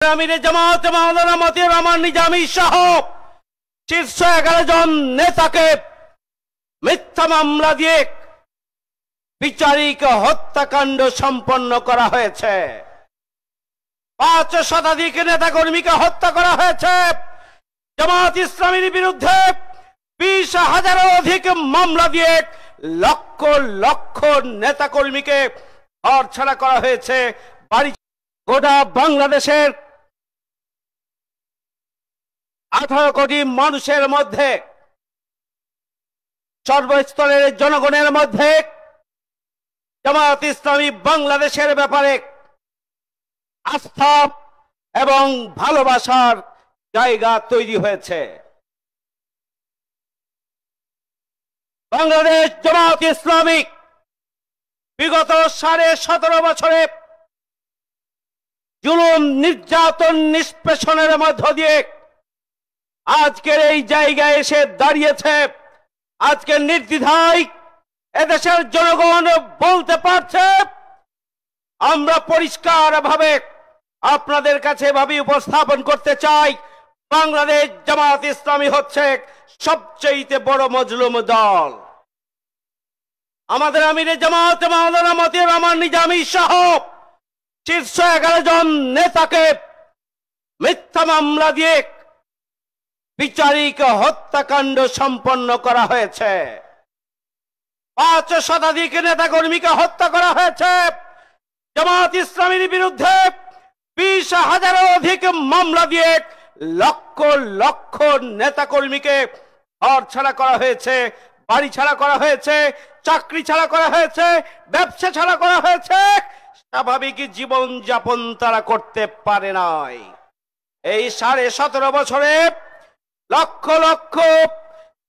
আমিরে জামাত মাওলানা মতিউর রহমান নিজামী সহ শীর্ষ 11 জন নেতাকে মিথ্যা মামলা দিয়ে বিচারিক হত্যাকাণ্ড সম্পন্ন করা হয়েছে। 5 শতাধিক নেতাকর্মীকে হত্যা করা হয়েছে। জামাত ইসলামীর বিরুদ্ধে 20,000-এরও অধিক মামলা দিয়ে লক্ষ লক্ষ নেতাকর্মীকে ঘরছাড়া করা হয়েছে। বাড়ি গোটা বাংলাদেশের 18 কোটি মানুষের মধ্যে, সর্বস্তরের জনগণের মধ্যে জামাত ইসলামী বাংলাদেশের ব্যাপারে আস্থা এবং ভালোবাসার জায়গা তৈরি হয়েছে। বাংলাদেশ জামাত ইসলামী বিগত 17.5 বছরে জুলুম, নির্যাতন, নিষ্পেষণের মধ্য দিয়ে আজকের এই জায়গায় এসে দাঁড়িয়েছে। আজকে নির্দ্বিধায় এদেশের জনগণ বলতে পারছে, আমরা পরিষ্কার ভাবে আপনাদের কাছে এভাবে উপস্থাপন করতে চাই, বাংলাদেশ জামাত ইসলামী হচ্ছে সবচেয়ে বড় মজলুম দল। আমাদের আমিরে জামাত মাওলানা মতিউর রহমান নিজামী সহ শীর্ষ 11 জন নেতাকে মিথ্যা মামলা দিয়ে বিচারিক হত্যাকাণ্ড সম্পন্ন করা হয়েছে। 5 শতাধিক নেতাকর্মীকে হত্যা করা হয়েছে। জামাত ইসলামীর বিরুদ্ধে 20,000-এরও অধিক মামলা দিয়ে লক্ষ লক্ষ নেতাকর্মীকে ঘর ছাড়া করা হয়েছে, বাড়ি ছাড়া করা হয়েছে, চাকরি ছাড়া করা হয়েছে, ব্যবসা ছাড়া করা হয়েছে। স্বাভাবিক জীবন যাপন তারা করতে পারে নাই। এই 17.5 বছরে লক্ষ লক্ষ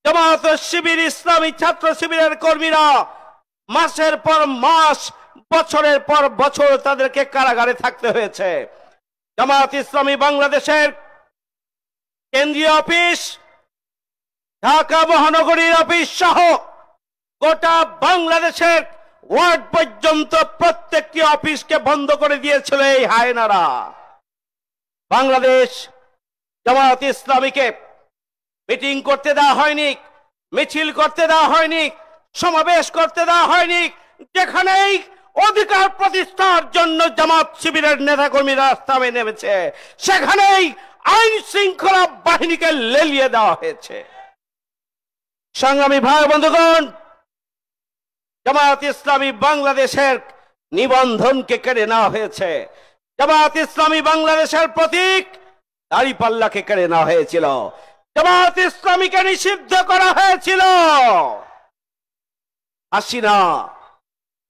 জামাত শিবির, ইসলামী ছাত্র শিবিরের কর্মীরা মাসের পর মাস, বছরের পর বছর তাদেরকে কারাগারে থাকতে হয়েছে। জামাত ইসলামী বাংলাদেশের কেন্দ্রীয় অফিস, ঢাকা মহানগরীর অফিস সহ গোটা বাংলাদেশের ওয়ার্ড পর্যন্ত প্রত্যেকটি অফিসকে বন্ধ করে দিয়েছিল এই হায়নারা। বাংলাদেশ জামাত ইসলামীকে মিটিং করতে দেওয়া হয়নি, মিছিল করতে দেওয়া হয়নি, সমাবেশ করতে দেওয়া হয়নি। যেখানেই অধিকার প্রতিষ্ঠার জন্য জামাত শিবিরের নেতাকর্মীরা রাস্তায় নেমেছে, সেখানেই আইন শৃঙ্খলা বাহিনীকে লেলিয়ে দেওয়া হয়েছে। সংগ্রামী ভাই বন্ধুগণ, জামাত ইসলামী বাংলাদেশের নিবন্ধনকে কেড়ে নেওয়া হয়েছে। জামাত ইসলামী বাংলাদেশের প্রতীক দাড়িপাল্লাকে কেড়ে নেওয়া হয়েছিল। জামাত ইসলামীকে নিষিদ্ধ করা হয়েছিল। হাসিনা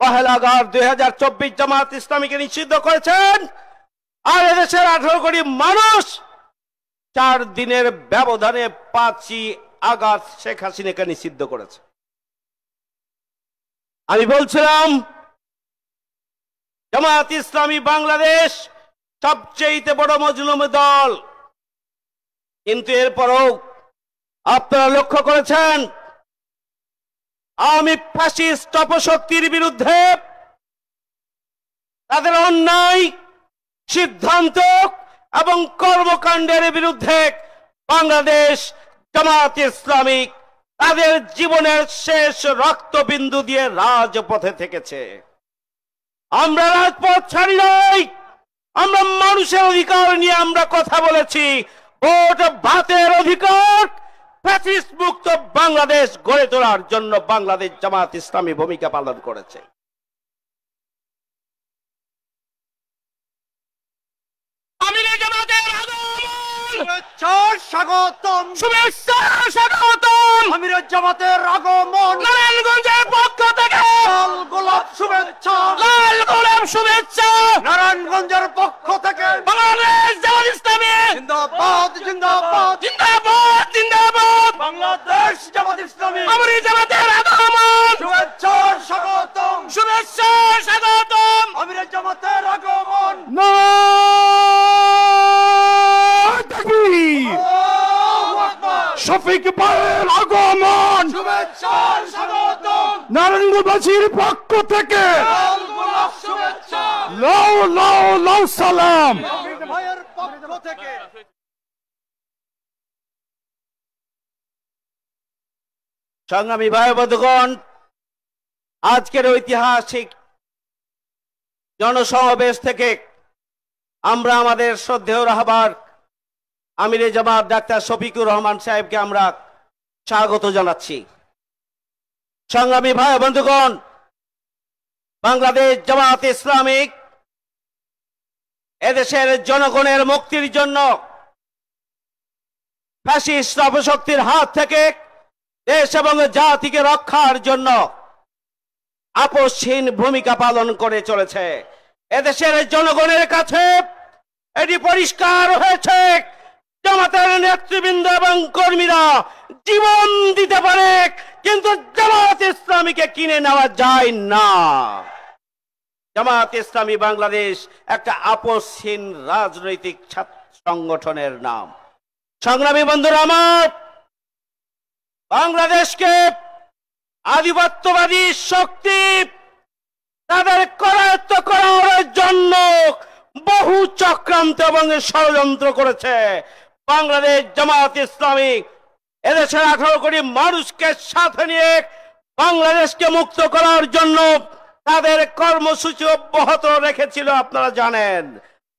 1 আগস্ট 2024 জামাত ইসলামীকে নিষিদ্ধ করেছেন। আর এদেশের 18 কোটি মানুষ 4 দিনের ব্যবধানে 5 আগস্ট শেখ হাসিনাকে নিষিদ্ধ করেছে। আমি বলছিলাম জামাত ইসলামী বাংলাদেশ সবচেয়ে বড় মজলুম দল, কিন্তু এরপরও আপনারা লক্ষ্য করেছেন আওয়ামী ফ্যাসিস্ট অপশক্তির বিরুদ্ধে তাদের অন্যায় সিদ্ধান্ত এবং কর্মকাণ্ডের বিরুদ্ধে বাংলাদেশ জামাত ইসলামী তাদের জীবনের শেষ রক্তবিন্দু দিয়ে রাজপথে থেকেছে। আমরা রাজপথ ছাড়ি নাই, আমরা মানুষের অধিকার নিয়ে আমরা কথা বলেছি। ভোট ভাতের অধিকার, ফ্যাসিস্ট মুক্ত বাংলাদেশ গড়ে তোলার জন্য বাংলাদেশ জামাত ইসলামী ভূমিকা পালন করেছে। শুভেচ্ছা স্বাগতম, শুভেচ্ছা স্বাগতম। আমিরের জামাতের আগমন, নারায়ণগঞ্জের পক্ষ থেকে লাল গোলাপ শুভেচ্ছা, লাল গোলাপ শুভেচ্ছা। নারায়ণগঞ্জের পক্ষ থেকে বাংলাদেশ জামাত ইসলামী জিন্দাবাদ, জিন্দাবাদ, জিন্দাবাদ, জিন্দাবাদ। বাংলাদেশ জামাত ইসলামী আমাদের জামাতের আগমন, শুভেচ্ছা স্বাগতম, শুভেচ্ছা স্বাগতম। আমিরের জামাতের আগমন। আল্লাহু আকবার। শফিক ভাইয়ের আগমন, শুভেচ্ছা স্বাগতম, নারায়ণগঞ্জবাসীর পক্ষ থেকে লাল গোলাপ শুভেচ্ছা, লাউ লাউ লাউ সালাম। শফিক ভাইয়ের পক্ষ থেকে সংগ্রামী ভাই বন্ধুগণ, আজকের ঐতিহাসিক জনসমাবেশ থেকে আমরা আমাদের শ্রদ্ধেয় রাহবার আমিরে জামাত ডাক্তার শফিকুর রহমান সাহেবকে আমরা স্বাগত জানাচ্ছি। সংগ্রামী ভাই বন্ধুগণ, বাংলাদেশ জামাত ইসলামী এদেশের জনগণের মুক্তির জন্য ফ্যাসিস্ট অপশক্তির হাত থেকে দেশ এবং জাতিকে রক্ষার জন্য আপসহীন ভূমিকা পালন করে চলেছে। এদেশের জনগণের কাছে এটি পরিষ্কার হয়েছে, জামাতের নেতৃবৃন্দ এবং কর্মীরা জীবন দিতে পারে, কিন্তু জামাত ইসলামীকে কিনে নেওয়া যায় না। জামাত ইসলামী বাংলাদেশ একটা আপসহীন রাজনৈতিক সংগঠনের নাম। সংগ্রামী বন্ধুরা আমার, বাংলাদেশকে আধিপত্যবাদী শক্তি তাদের করায়ত্ত করার জন্য বহু চক্রান্ত এবং ষড়যন্ত্র করেছে। বাংলাদেশ জামাত ইসলামী এদেশের 18 কোটি মানুষকে সাথে নিয়ে বাংলাদেশকে মুক্ত করার জন্য তাদের কর্মসূচি অব্যাহত রেখেছিল। আপনারা জানেন,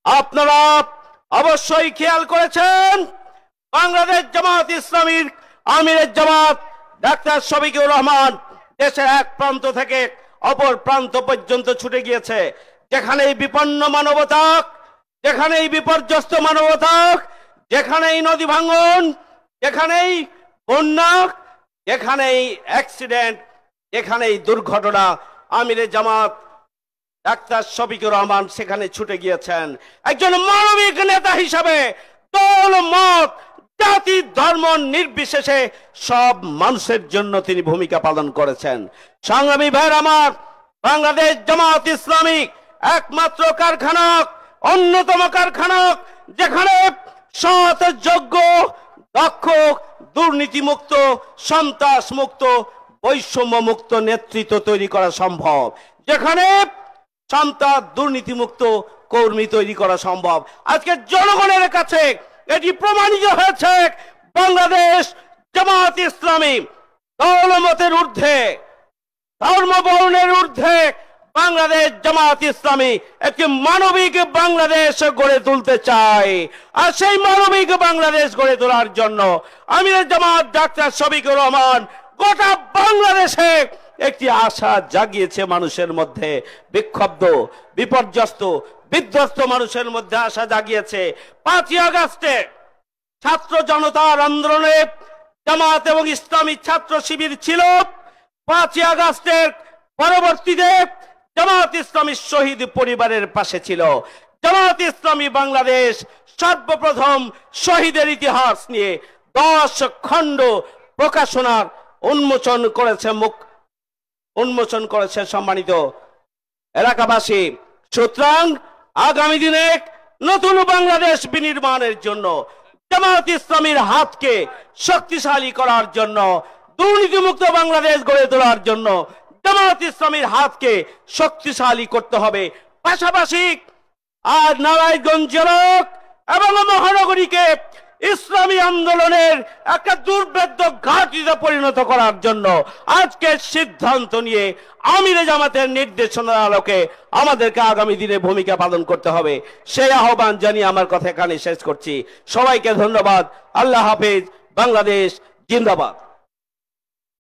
আপনারা অবশ্যই খেয়াল করেছেন, বাংলাদেশ জামাত ইসলামীর আমিরের জামাত ডাক্তার শফিকুর রহমান দেশের এক প্রান্ত থেকে অপর প্রান্ত পর্যন্ত ছুটে গিয়েছে। যেখানেই বিপন্ন মানবতা, যেখানেই বিপর্যস্ত মানবতা, যেখানেই নদী ভাঙন, যেখানেই বন্যা, যেখানেই অ্যাক্সিডেন্ট, যেখানেই দুর্ঘটনা, আমিরে জামাত ডাক্তার শফিকুর রহমান সেখানে ছুটে গিয়েছেন। একজন মানবিক নেতা হিসাবে দল মত জাতি ধর্ম নির্বিশেষে সব মানুষের জন্য তিনি ভূমিকা পালন করেছেন। সংগ্রামী ভাইয়ের আমার, বাংলাদেশ জামাত ইসলামী একমাত্র কারখানা, অন্যতম কারখানা যেখানে সৎ, যোগ্য, দক্ষ, দুর্নীতিমুক্ত, সন্ত্রাস মুক্ত, বৈষম্য মুক্ত নেতৃত্ব তৈরি করা সম্ভব, যেখানে সন্ত্রাস দুর্নীতিমুক্ত কর্মী তৈরি করা সম্ভব। আজকে জনগণের কাছে এটি প্রমাণিত হয়েছে, বাংলাদেশ জামাত ইসলামী দলমতের ঊর্ধ্বে, ধর্ম বর্ণের ঊর্ধ্বে বাংলাদেশ জামাত ইসলামী একটি মানবিক বাংলাদেশ গড়ে তুলতে চায়। আর সেই মানবিক বাংলাদেশ গড়ে তোলার জন্য আমিরের জামাত ডাক্তার শফিকুর রহমান গোটা বাংলাদেশে একটি আশা জাগিয়েছে মানুষের মধ্যে, বিক্ষুব্ধ, বিপর্যস্ত, বিধ্বস্ত মানুষের মধ্যে আশা জাগিয়েছে। 5ই আগস্টে ছাত্র জনতার আন্দোলনে জামাত এবং ইসলামী ছাত্র শিবির ছিল। 5ই আগস্টের পরবর্তীতে জামাত ইসলামী শহীদ পরিবারের পাশে ছিল। জামাত ইসলামী বাংলাদেশ সর্বপ্রথম শহীদের ইতিহাস নিয়ে 10 খণ্ড প্রকাশনার উন্মোচন করেছে সম্মানিত এলাকাবাসী। সুতরাং আগামী দিনে নতুন বাংলাদেশ বিনির্মাণের জন্য, জামাত ইসলামীর হাতকে শক্তিশালী করার জন্য, দুর্নীতিমুক্ত বাংলাদেশ গড়ে তোলার জন্য জামাত ইসলামীর হাতকে শক্তিশালী করতে হবে। পাশাপাশি আর নারায়ণগঞ্জ জেলা এবং মহানগরীকে ইসলামী আন্দোলনের একটা দুর্ভেদ্য ঘাঁটিতে পরিণত করার জন্য আজকের সিদ্ধান্ত নিয়ে আমিরে জামাতের নির্দেশনার আলোকে আমাদেরকে আগামী দিনে ভূমিকা পালন করতে হবে। সেই আহ্বান জানিয়ে আমার কথা এখানে শেষ করছি। সবাইকে ধন্যবাদ। আল্লাহ হাফেজ। বাংলাদেশ জিন্দাবাদ।